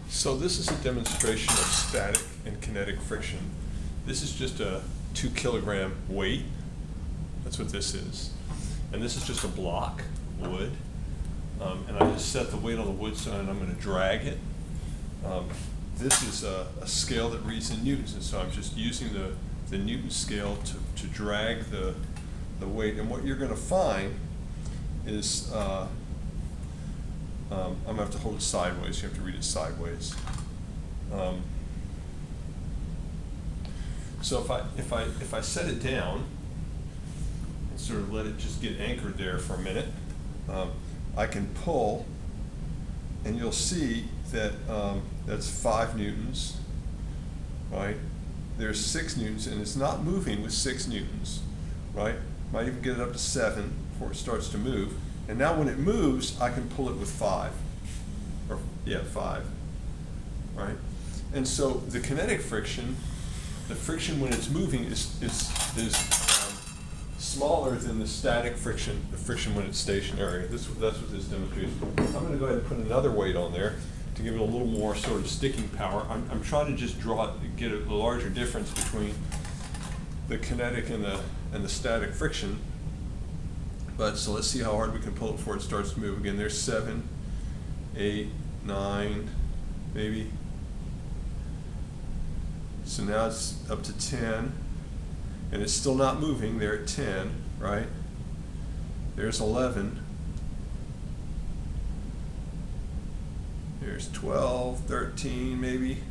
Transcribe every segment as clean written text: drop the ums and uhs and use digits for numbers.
So this is a demonstration of static and kinetic friction. This is just a 2 kilogram weight. That's what this is. And this is just a block, wood. And I just set the weight on the wood side and I'm going to drag it. This is a scale that reads in newtons, and so I'm just using the Newton scale to drag the weight. And what you're going to find is, I'm going to have to hold it sideways. You have to read it sideways. So if I set it down and sort of let it just get anchored there for a minute, I can pull, and you'll see that that's 5 newtons, right? There's 6 newtons, and it's not moving with 6 newtons, right? Might even get it up to 7 before it starts to move. And now when it moves, I can pull it with 5, or yeah, 5, right? And so the kinetic friction, the friction when it's moving is smaller than the static friction, the friction when it's stationary. That's what this demonstrates. I'm going to go ahead and put another weight on there to give it a little more sort of sticking power. I'm trying to just get a larger difference between the kinetic and the static friction. But so let's see how hard we can pull it before it starts to move. Again, there's 7, 8, 9, maybe. So now it's up to 10, and it's still not moving. There at 10, right? There's 11. There's 12, 13, maybe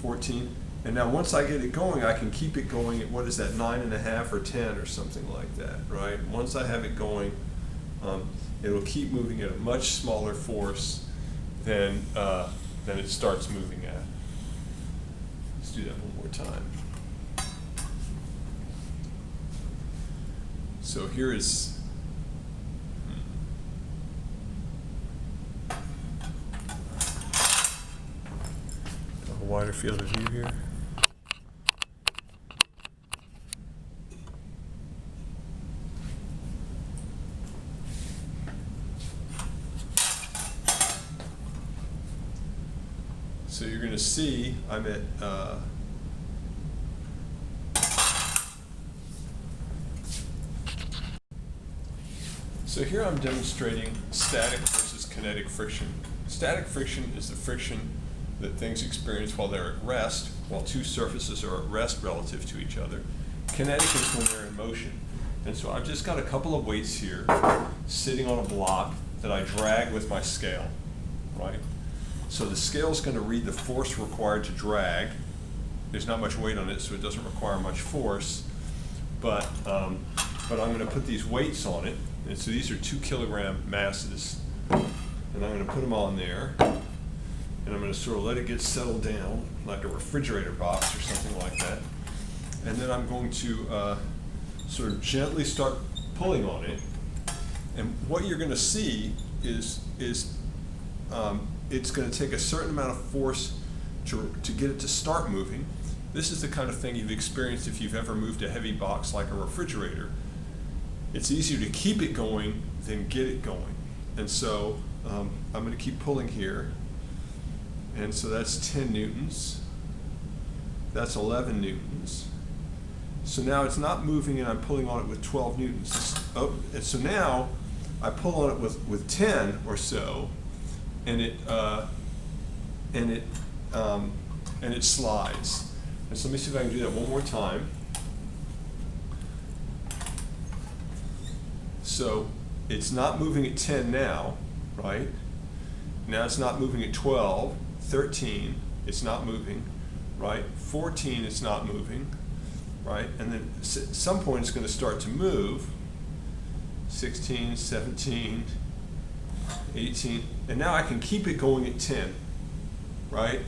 14. And now once I get it going, I can keep it going at, what is that, 9.5 or 10 or something like that, right? Once I have it going, it'll keep moving at a much smaller force than it starts moving at. Let's do that one more time. So here is a wider field of view here. So you're going to see I'm at so here I'm demonstrating static versus kinetic friction. Static friction is the friction that things experience while they're at rest, while two surfaces are at rest relative to each other. Kinetic is when they're in motion. And so I've just got a couple of weights here sitting on a block that I drag with my scale, right? So the scale is going to read the force required to drag. There's not much weight on it, so it doesn't require much force. But I'm going to put these weights on it. And so these are 2 kilogram masses. And I'm going to put them on there. And I'm going to sort of let it get settled down, like a refrigerator box or something like that. And then I'm going to sort of gently start pulling on it. And what you're going to see is it's going to take a certain amount of force to get it to start moving. This is the kind of thing you've experienced if you've ever moved a heavy box like a refrigerator. It's easier to keep it going than get it going. And so I'm going to keep pulling here. And so that's 10 newtons. That's 11 newtons. So now it's not moving, and I'm pulling on it with 12 newtons. And so now I pull on it with 10 or so, and it slides. And so let me see if I can do that one more time. So it's not moving at 10 now, right? Now it's not moving at 12, 13, it's not moving, right? 14, it's not moving, right? And then at some point it's going to start to move. 16, 17, 18, and now I can keep it going at 10, right?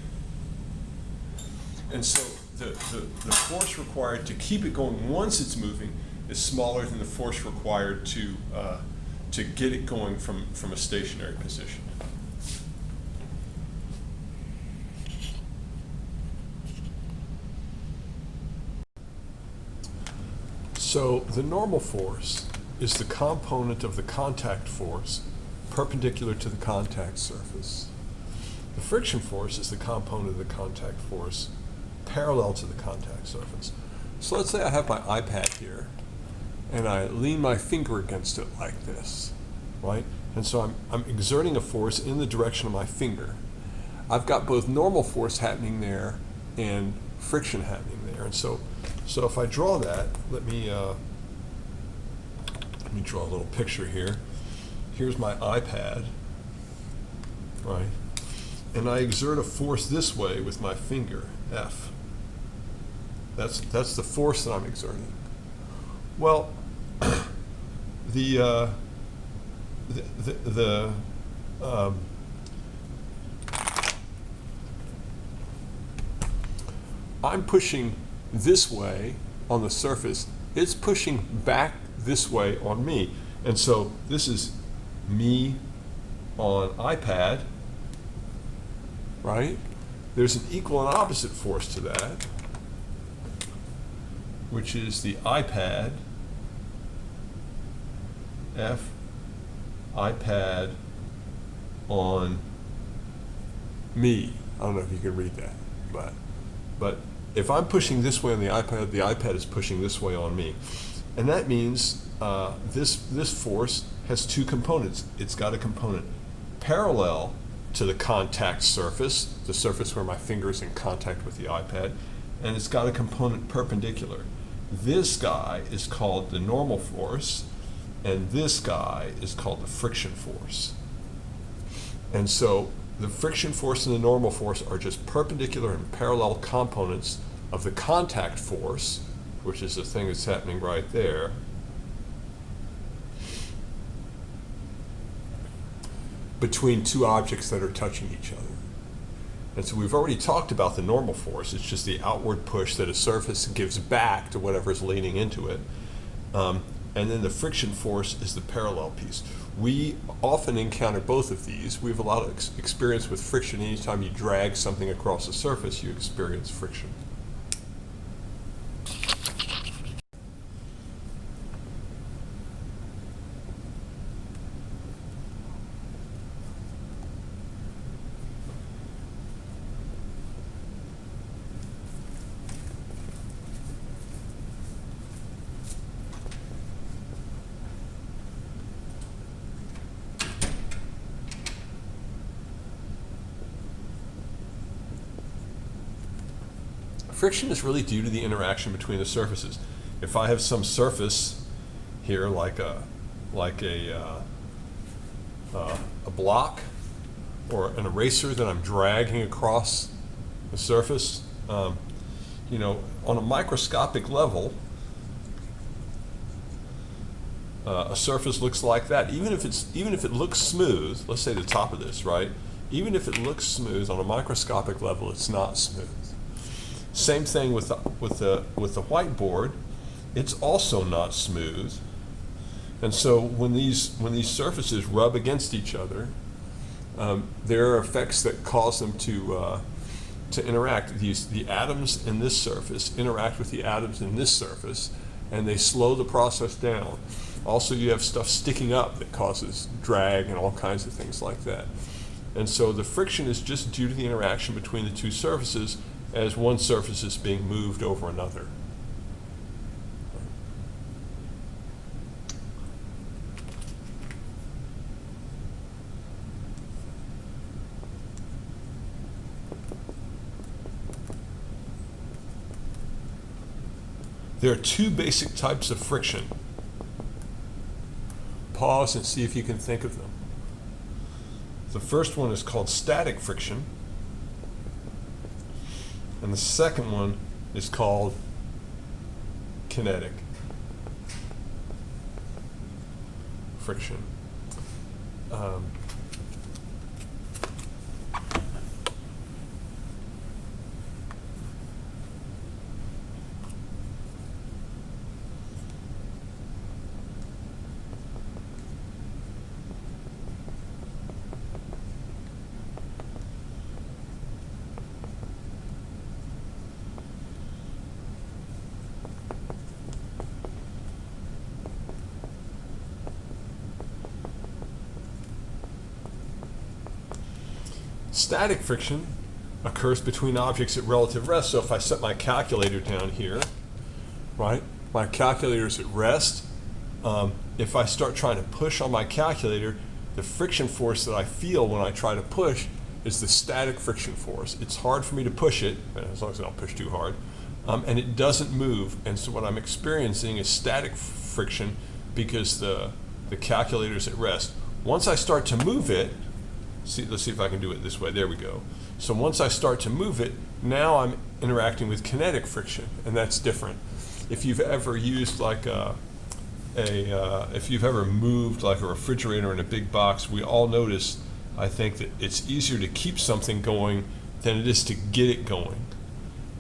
And so the force required to keep it going once it's moving is smaller than the force required to get it going from a stationary position. So the normal force is the component of the contact force perpendicular to the contact surface. friction force is the component of the contact force parallel to the contact surface. So let's say I have my iPad here, and I lean my finger against it like this, right? And so I'm exerting a force in the direction of my finger. I've got both normal force happening there and friction happening there. And so if I draw that, let me draw a little picture here. Here's my iPad, right? And I exert a force this way with my finger, F. That's the force that I'm exerting. Well, I'm pushing this way on the surface. It's pushing back this way on me. And so this is me on iPad, right? There's an equal and opposite force to that, which is the iPad, F, iPad on me. I don't know if you can read that, but if I'm pushing this way on the iPad is pushing this way on me. And that means this force has two components. It's got a component parallel to the contact surface, the surface where my finger is in contact with the iPad, and it's got a component perpendicular. This guy is called the normal force, and this guy is called the friction force. And so the friction force and the normal force are just perpendicular and parallel components of the contact force, which is the thing that's happening right there, between two objects that are touching each other. And so we've already talked about the normal force. It's just the outward push that a surface gives back to whatever's leaning into it. And then the friction force is the parallel piece. We often encounter both of these. We have a lot of experience with friction. Anytime you drag something across a surface, you experience friction. Friction is really due to the interaction between the surfaces. If I have some surface here, like a block or an eraser that I'm dragging across the surface, on a microscopic level, a surface looks like that. Even if it looks smooth, let's say the top of this, right? Even if it looks smooth on a microscopic level, it's not smooth. Same thing with the whiteboard. It's also not smooth. And so when these surfaces rub against each other, there are effects that cause them to interact. The atoms in this surface interact with the atoms in this surface, and they slow the process down. Also, you have stuff sticking up that causes drag and all kinds of things like that. And so the friction is just due to the interaction between the two surfaces as one surface is being moved over another. There are two basic types of friction. Pause and see if you can think of them. The first one is called static friction, and the second one is called kinetic friction. static friction occurs between objects at relative rest. So if I set my calculator down here, right, my calculator's at rest. If I start trying to push on my calculator, the friction force that I feel when I try to push is the static friction force. It's hard for me to push it, as long as I don't push too hard, and it doesn't move. And so what I'm experiencing is static friction because the calculator's at rest. Once I start to move it, let's see if I can do it this way. There we go. So once I start to move it, now I'm interacting with kinetic friction, and that's different. If you've ever used like if you've ever moved like a refrigerator in a big box, we all notice, I think, that it's easier to keep something going than it is to get it going.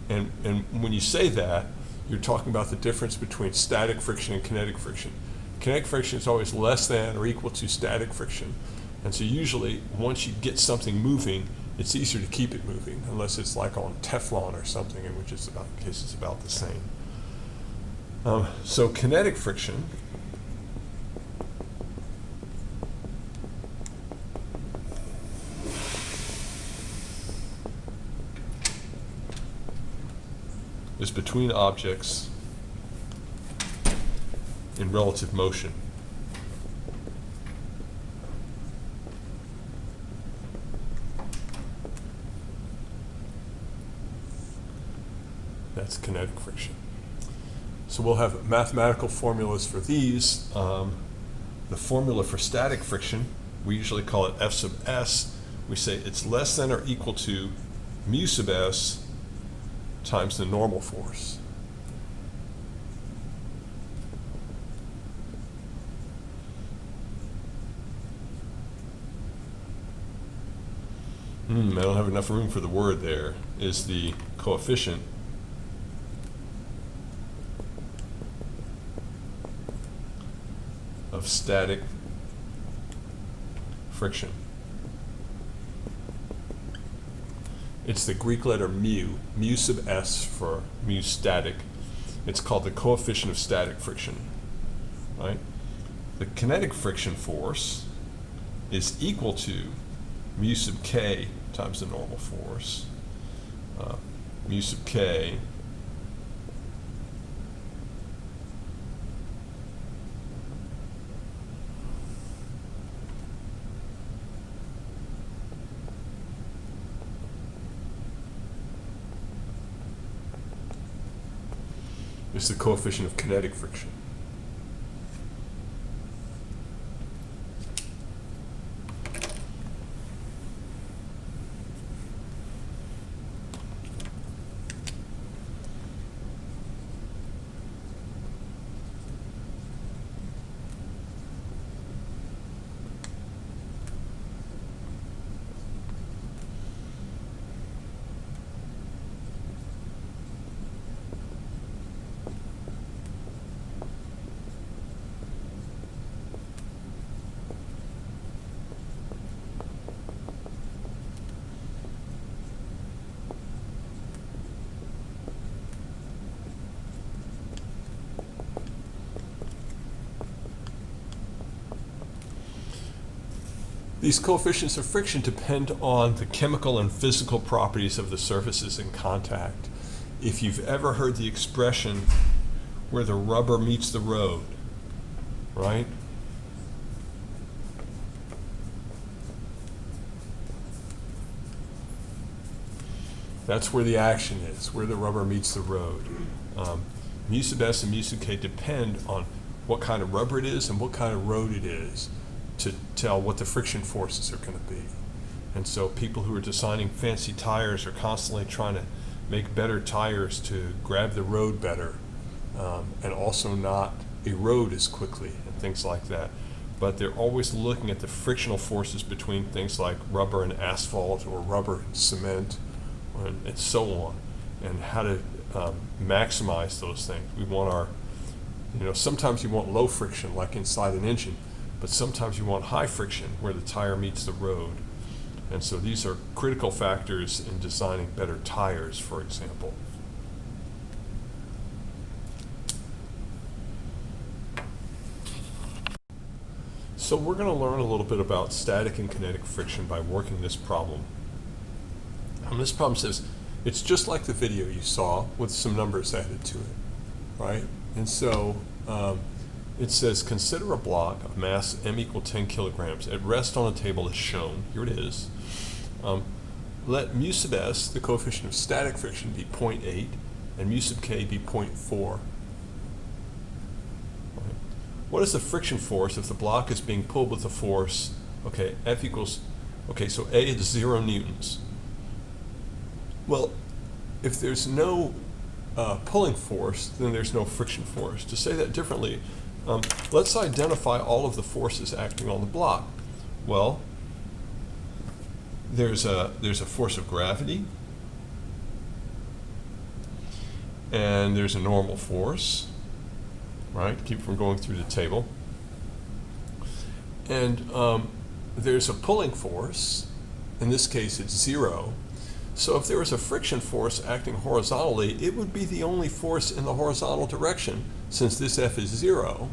And when you say that, you're talking about the difference between static friction and kinetic friction. Kinetic friction is always less than or equal to static friction. And so usually, once you get something moving, it's easier to keep it moving, unless it's like on Teflon or something, in which case it's about the same. So kinetic friction is between objects in relative motion. That's kinetic friction. So we'll have mathematical formulas for these. The formula for static friction, we usually call it F sub s. We say it's less than or equal to mu sub s times the normal force. I don't have enough room for the word there, is the coefficient of static friction. It's the Greek letter mu sub s for mu static. It's called the coefficient of static friction, right? The kinetic friction force is equal to mu sub k times the normal force. Mu sub k is the coefficient of kinetic friction. These coefficients of friction depend on the chemical and physical properties of the surfaces in contact. If you've ever heard the expression where the rubber meets the road, right? That's where the action is, where the rubber meets the road. Mu sub s and mu sub k depend on what kind of rubber it is and what kind of road it is to tell what the friction forces are going to be. And so people who are designing fancy tires are constantly trying to make better tires to grab the road better, and also not erode as quickly and things like that. But they're always looking at the frictional forces between things like rubber and asphalt or rubber and cement and so on, and how to maximize those things. We want our, sometimes you want low friction like inside an engine, but sometimes you want high friction where the tire meets the road. And so these are critical factors in designing better tires, for example. So we're going to learn a little bit about static and kinetic friction by working this problem. This problem says it's just like the video you saw with some numbers added to it, right? And so it says consider a block of mass m equal 10 kilograms at rest on a table as shown. Here it is. Let mu sub s, the coefficient of static friction, be 0.8 and mu sub k be 0.4. What is the friction force if the block is being pulled with a force, okay, F equals, okay, so A is 0 newtons. Well, if there's no pulling force, then there's no friction force. To say that differently, let's identify all of the forces acting on the block. Well, there's a force of gravity, and there's a normal force, right? Keep from going through the table. And there's a pulling force. In this case, it's 0. So if there was a friction force acting horizontally, it would be the only force in the horizontal direction, since this F is 0.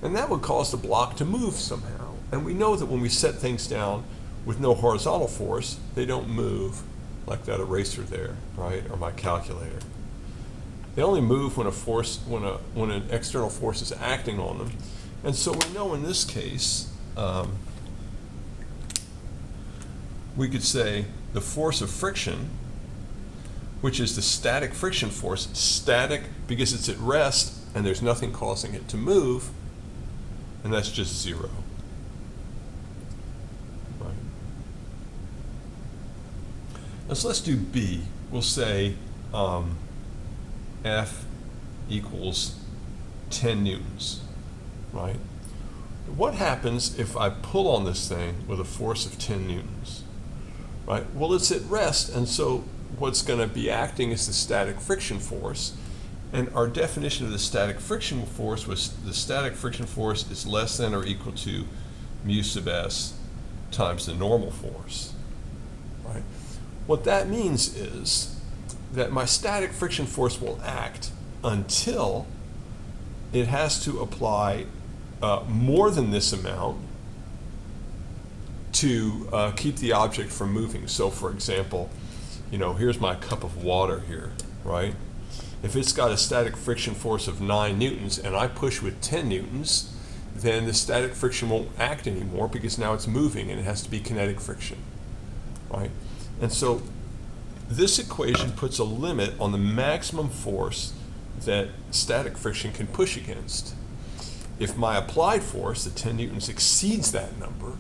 And that would cause the block to move somehow. And we know that when we set things down with no horizontal force, they don't move, like that eraser there, right? Or my calculator. They only move when when an external force is acting on them. And so we know in this case, we could say the force of friction, which is the static friction force, static because it's at rest and there's nothing causing it to move, and that's just 0. Right. Now, so let's do B. We'll say F equals 10 newtons, right? What happens if I pull on this thing with a force of 10 newtons? Right? Well, it's at rest, and so what's going to be acting is the static friction force. And our definition of the static friction force was the static friction force is less than or equal to mu sub s times the normal force. Right? What that means is that my static friction force will act until it has to apply more than this amount to keep the object from moving. So for example, here's my cup of water here, right? If it's got a static friction force of 9 newtons and I push with 10 newtons, then the static friction won't act anymore because now it's moving and it has to be kinetic friction, right? And so this equation puts a limit on the maximum force that static friction can push against. If my applied force, the 10 newtons, exceeds that number,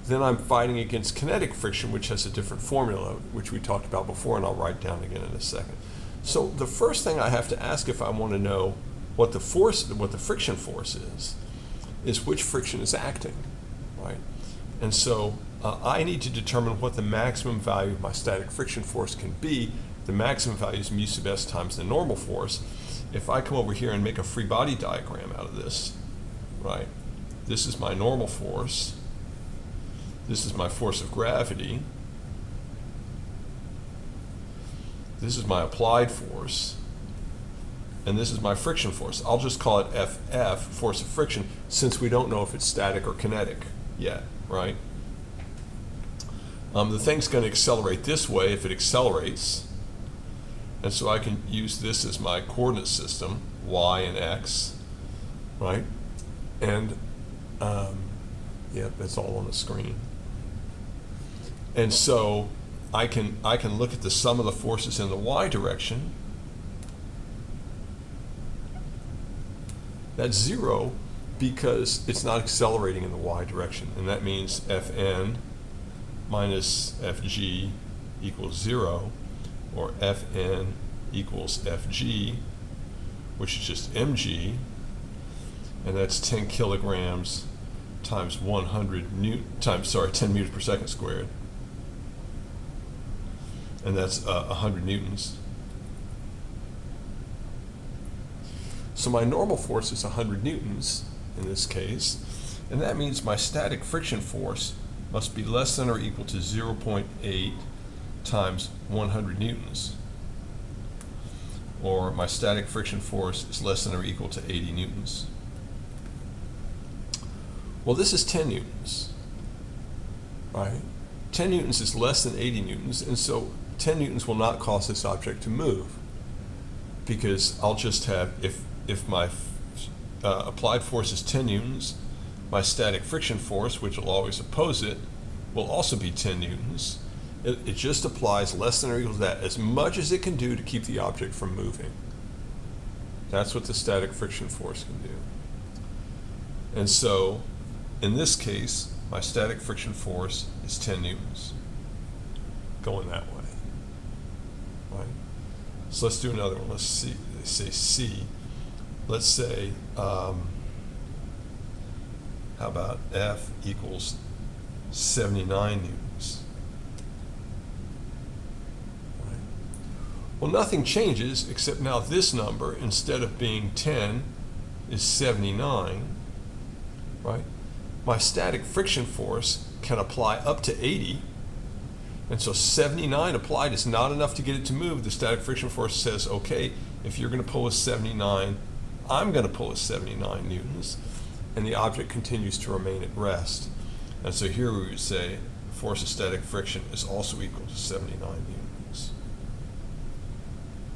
then I'm fighting against kinetic friction, which has a different formula, which we talked about before, and I'll write down again in a second. So the first thing I have to ask if I want to know what the friction force is which friction is acting, right? And so I need to determine what the maximum value of my static friction force can be. The maximum value is mu sub s times the normal force. If I come over here and make a free body diagram out of this, right? This is my normal force. This is my force of gravity. This is my applied force. And this is my friction force. I'll just call it FF, force of friction, since we don't know if it's static or kinetic yet, right? The thing's going to accelerate this way if it accelerates. And so I can use this as my coordinate system, y and x, right? And, yep, that's all on the screen. And so I can look at the sum of the forces in the y direction. That's 0 because it's not accelerating in the y direction. And that means Fn minus Fg equals 0, or Fn equals Fg, which is just mg, and that's 10 kilograms times 10 meters per second squared. And that's 100 newtons. So my normal force is 100 newtons in this case, and that means my static friction force must be less than or equal to 0.8 times 100 newtons. Or my static friction force is less than or equal to 80 newtons. Well, this is 10 newtons, right? 10 newtons is less than 80 newtons, and so 10 newtons will not cause this object to move, because I'll just have, if my applied force is 10 newtons, my static friction force, which will always oppose it, will also be 10 newtons. It just applies less than or equal to that, as much as it can do to keep the object from moving. That's what the static friction force can do. And so, in this case, my static friction force is 10 newtons, going that way, right? So let's do another one. Let's see, say C. Let's say, how about F equals 79 newtons? Right. Well, nothing changes except now this number, instead of being 10, is 79, right? My static friction force can apply up to 80, and so 79 applied is not enough to get it to move. The static friction force says, okay, if you're going to pull a 79, I'm going to pull a 79 newtons, and the object continues to remain at rest. And so here we would say the force of static friction is also equal to 79 newtons.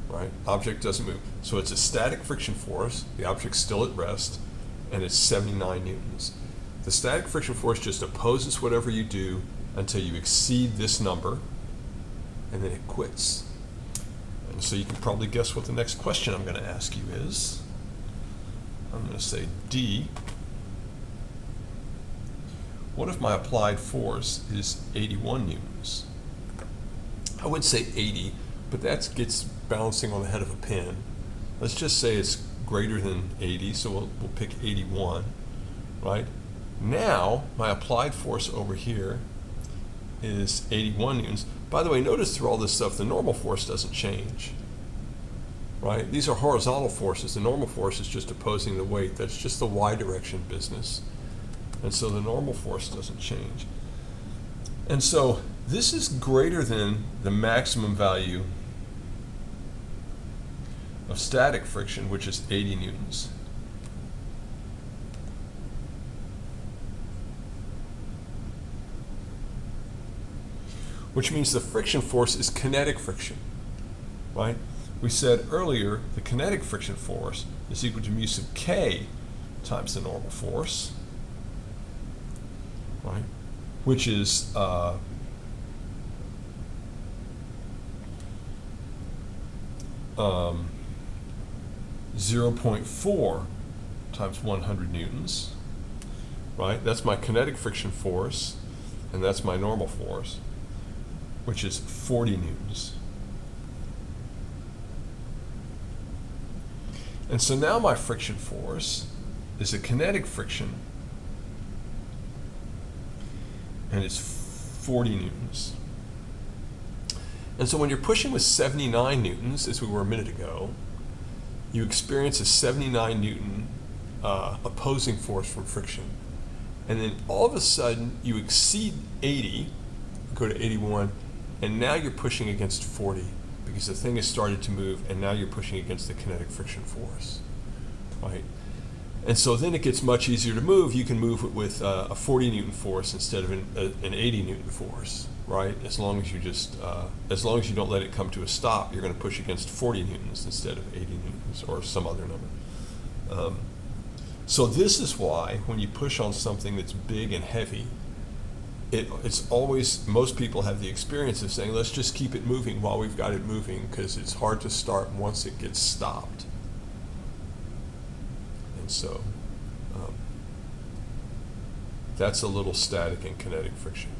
Right? Object doesn't move. So it's a static friction force, the object's still at rest, and it's 79 newtons. The static friction force just opposes whatever you do until you exceed this number, and then it quits. And so you can probably guess what the next question I'm going to ask you is. I'm going to say D. What if my applied force is 81 newtons? I would say 80, but that gets bouncing on the head of a pin. Let's just say it's greater than 80, so we'll pick 81, right? Now, my applied force over here is 81 newtons. By the way, notice through all this stuff, the normal force doesn't change, right? These are horizontal forces. The normal force is just opposing the weight. That's just the y direction business. And so the normal force doesn't change. And so this is greater than the maximum value of static friction, which is 80 newtons. Which means the friction force is kinetic friction, right? We said earlier the kinetic friction force is equal to mu sub k times the normal force, right? Which is 0.4 times 100 newtons, right? That's my kinetic friction force, and that's my normal force, which is 40 newtons. And so now my friction force is a kinetic friction, and it's 40 newtons. And so when you're pushing with 79 newtons, as we were a minute ago, you experience a 79 newton opposing force from friction. And then all of a sudden, you exceed 80, go to 81, and now you're pushing against 40 because the thing has started to move, and now you're pushing against the kinetic friction force, right? And so then it gets much easier to move. You can move it with a 40 newton force instead of an 80 newton force, right? As long as you just, as long as you don't let it come to a stop, you're going to push against 40 newtons instead of 80 newtons or some other number. So this is why when you push on something that's big and heavy, it's always, most people have the experience of saying, let's just keep it moving while we've got it moving, because it's hard to start once it gets stopped. And so that's a little static and kinetic friction.